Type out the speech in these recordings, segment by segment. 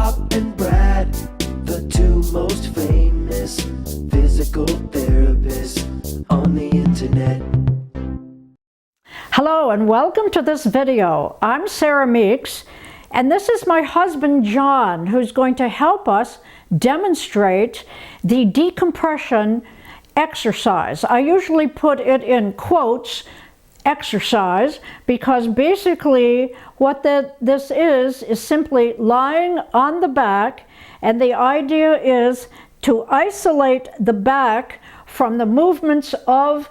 Bob and Brad, the two most famous physical therapists on the internet. Hello and welcome to this video. I'm Sara Meeks, and this is my husband John, who's going to help us demonstrate the decompression exercise. I usually put it in quotes, exercise, because basically what this is simply lying on the back, and the idea is to isolate the back from the movements of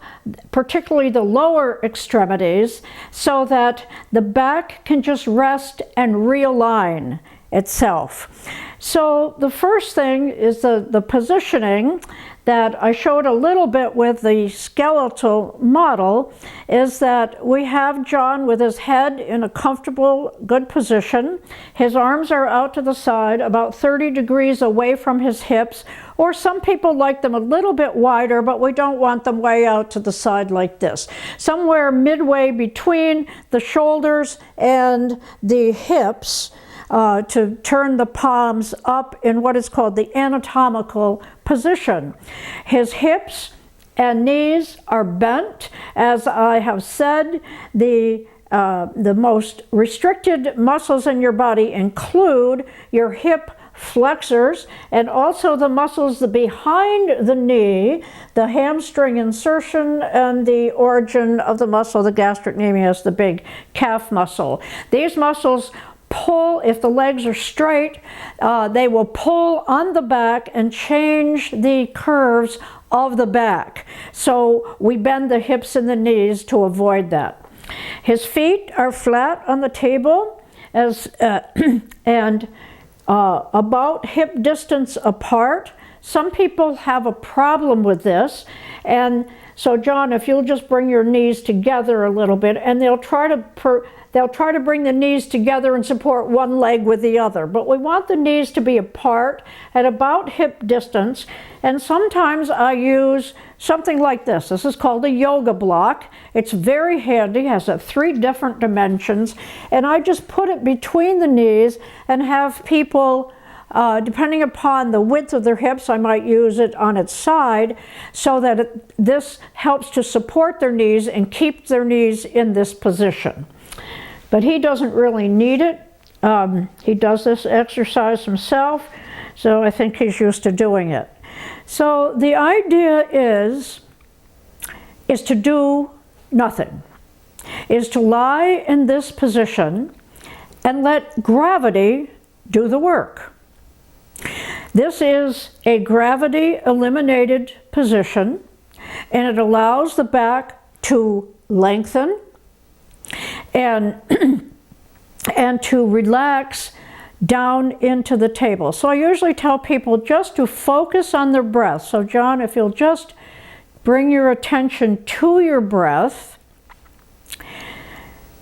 particularly the lower extremities so that the back can just rest and realign itself. So the first thing is the positioning that I showed a little bit with the skeletal model, is that we have John with his head in a comfortable, good position. His arms are out to the side, about 30 degrees away from his hips, or some people like them a little bit wider, but we don't want them way out to the side like this. Somewhere midway between the shoulders and the hips, to turn the palms up in what is called the anatomical position. His hips and knees are bent. As I have said, the most restricted muscles in your body include your hip flexors and also the muscles behind the knee, the hamstring insertion and the origin of the muscle, the gastrocnemius, the big calf muscle. These muscles pull, if the legs are straight, they will pull on the back and change the curves of the back. So we bend the hips and the knees to avoid that. His feet are flat on the table and about hip distance apart. Some people have a problem with this, and so John, if you'll just bring your knees together a little bit, and they'll try to bring the knees together and support one leg with the other. But we want the knees to be apart at about hip distance. And sometimes I use something like this. This is called a yoga block. It's very handy, has 3 different dimensions. And I just put it between the knees and have people, depending upon the width of their hips, I might use it on its side so that this helps to support their knees and keep their knees in this position. But he doesn't really need it. He does this exercise himself, so I think he's used to doing it. So the idea is to do nothing, is to lie in this position and let gravity do the work. This is a gravity eliminated position, and it allows the back to lengthen and to relax down into the table. So I usually tell people just to focus on their breath. So John, if you'll just bring your attention to your breath,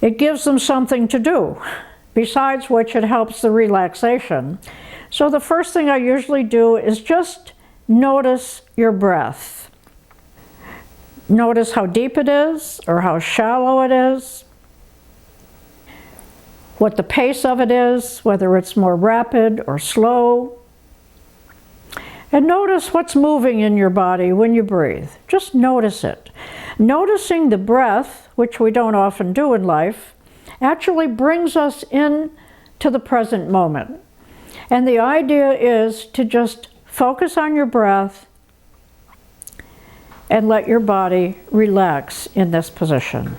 it gives them something to do, besides which it helps the relaxation. So the first thing I usually do is just notice your breath. Notice how deep it is or how shallow it is, what the pace of it is, whether it's more rapid or slow. And notice what's moving in your body when you breathe. Just notice it. Noticing the breath, which we don't often do in life, actually brings us in to the present moment. And the idea is to just focus on your breath and let your body relax in this position.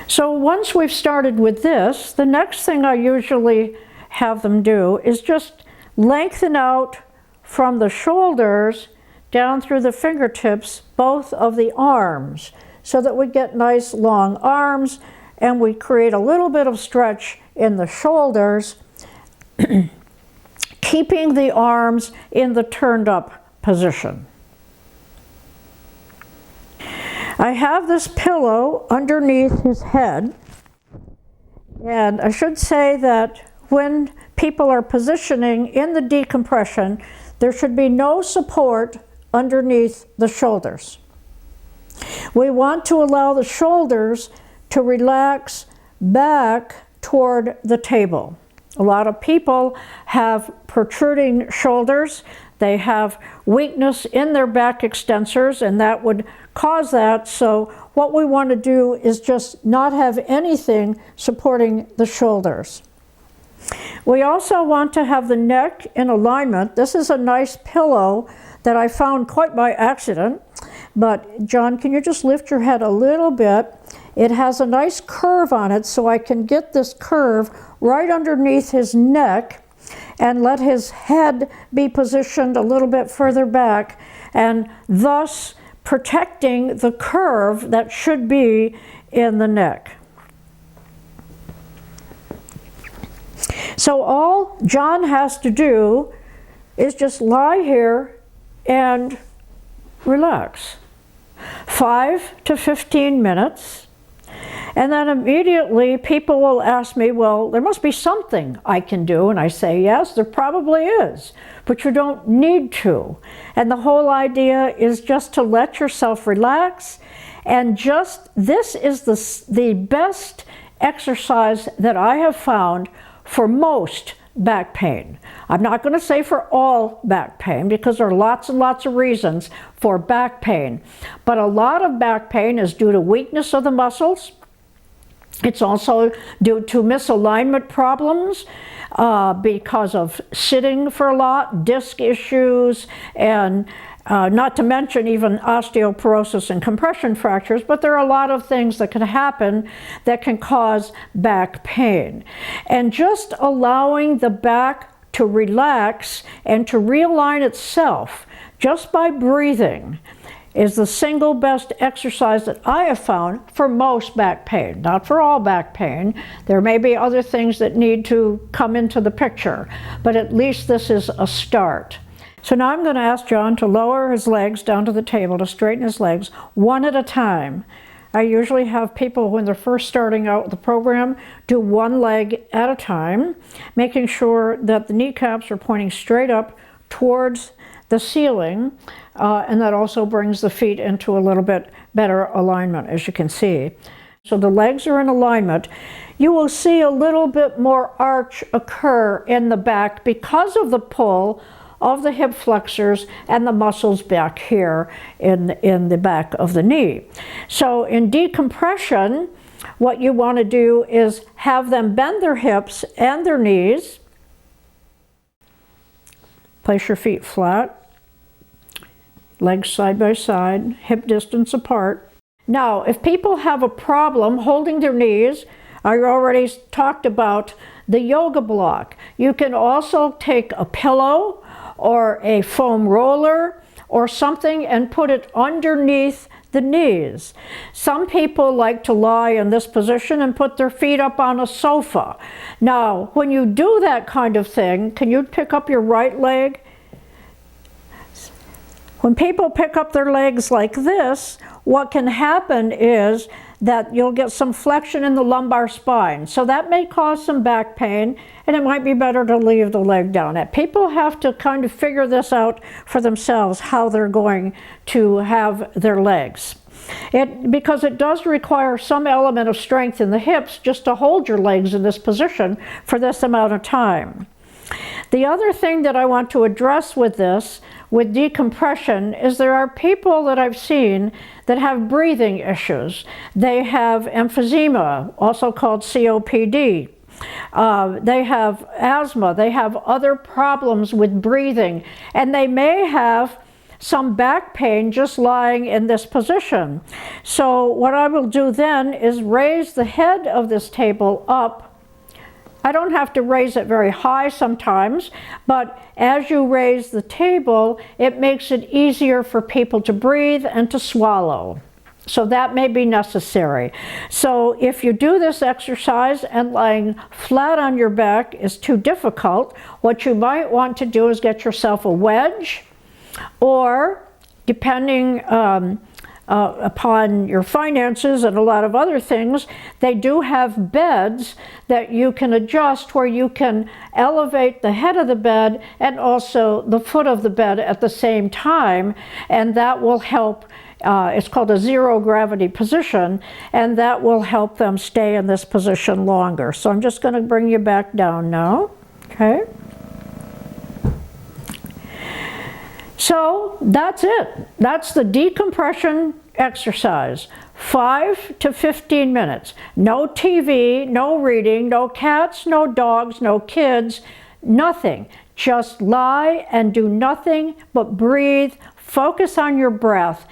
So once we've started with this, the next thing I usually have them do is just lengthen out from the shoulders down through the fingertips, both of the arms, so that we get nice long arms and we create a little bit of stretch in the shoulders, keeping the arms in the turned up position. I have this pillow underneath his head, and I should say that when people are positioning in the decompression, there should be no support underneath the shoulders. We want to allow the shoulders to relax back toward the table. A lot of people have protruding shoulders. They have weakness in their back extensors, and that would cause that. So what we want to do is just not have anything supporting the shoulders. We also want to have the neck in alignment. This is a nice pillow that I found quite by accident. But John, can you just lift your head a little bit? It has a nice curve on it, so I can get this curve right underneath his neck and let his head be positioned a little bit further back, and thus protecting the curve that should be in the neck. So all John has to do is just lie here and relax. 5 to 15 minutes. And then immediately people will ask me, well, there must be something I can do. And I say, yes, there probably is, but you don't need to. And the whole idea is just to let yourself relax. And just, this is the best exercise that I have found for most back pain. I'm not going to say for all back pain, because there are lots and lots of reasons for back pain. But a lot of back pain is due to weakness of the muscles. It's also due to misalignment problems because of sitting for a lot, disc issues, and not to mention even osteoporosis and compression fractures, but there are a lot of things that can happen that can cause back pain. And just allowing the back to relax and to realign itself just by breathing is the single best exercise that I have found for most back pain. Not for all back pain. There may be other things that need to come into the picture, but at least this is a start. So now I'm going to ask John to lower his legs down to the table, to straighten his legs one at a time. I usually have people, when they're first starting out with the program, do one leg at a time, making sure that the kneecaps are pointing straight up towards the ceiling, and that also brings the feet into a little bit better alignment, as you can see. So the legs are in alignment. You will see a little bit more arch occur in the back because of the pull of the hip flexors and the muscles back here in the back of the knee. So in decompression, what you want to do is have them bend their hips and their knees. Place your feet flat, legs side by side, hip distance apart. Now, if people have a problem holding their knees, I already talked about the yoga block. You can also take a pillow or a foam roller or something and put it underneath the knees. Some people like to lie in this position and put their feet up on a sofa. Now, when you do that kind of thing, can you pick up your right leg? When people pick up their legs like this, what can happen is that you'll get some flexion in the lumbar spine. So that may cause some back pain, and it might be better to leave the leg down. People have to kind of figure this out for themselves, how they're going to have their legs. Because it does require some element of strength in the hips just to hold your legs in this position for this amount of time. The other thing that I want to address with this, with decompression, is there are people that I've seen that have breathing issues. They have emphysema, also called COPD. They have asthma. They have other problems with breathing. And they may have some back pain just lying in this position. So what I will do then is raise the head of this table up. I don't have to raise it very high sometimes, but as you raise the table, it makes it easier for people to breathe and to swallow. So that may be necessary. So if you do this exercise and lying flat on your back is too difficult, what you might want to do is get yourself a wedge, or depending upon your finances and a lot of other things, they do have beds that you can adjust where you can elevate the head of the bed and also the foot of the bed at the same time, and that will help It's called a zero gravity position, and that will help them stay in this position longer. So I'm just going to bring you back down now. Okay. So that's it. That's the decompression exercise. 5 to 15 minutes. No TV, no reading, no cats, no dogs, no kids, nothing. Just lie and do nothing but breathe, focus on your breath,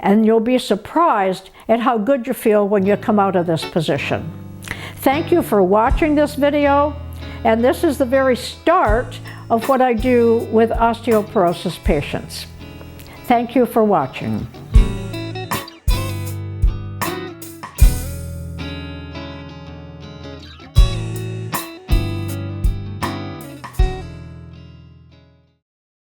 and you'll be surprised at how good you feel when you come out of this position. Thank you for watching this video, and this is the very start of what I do with osteoporosis patients. Thank you for watching.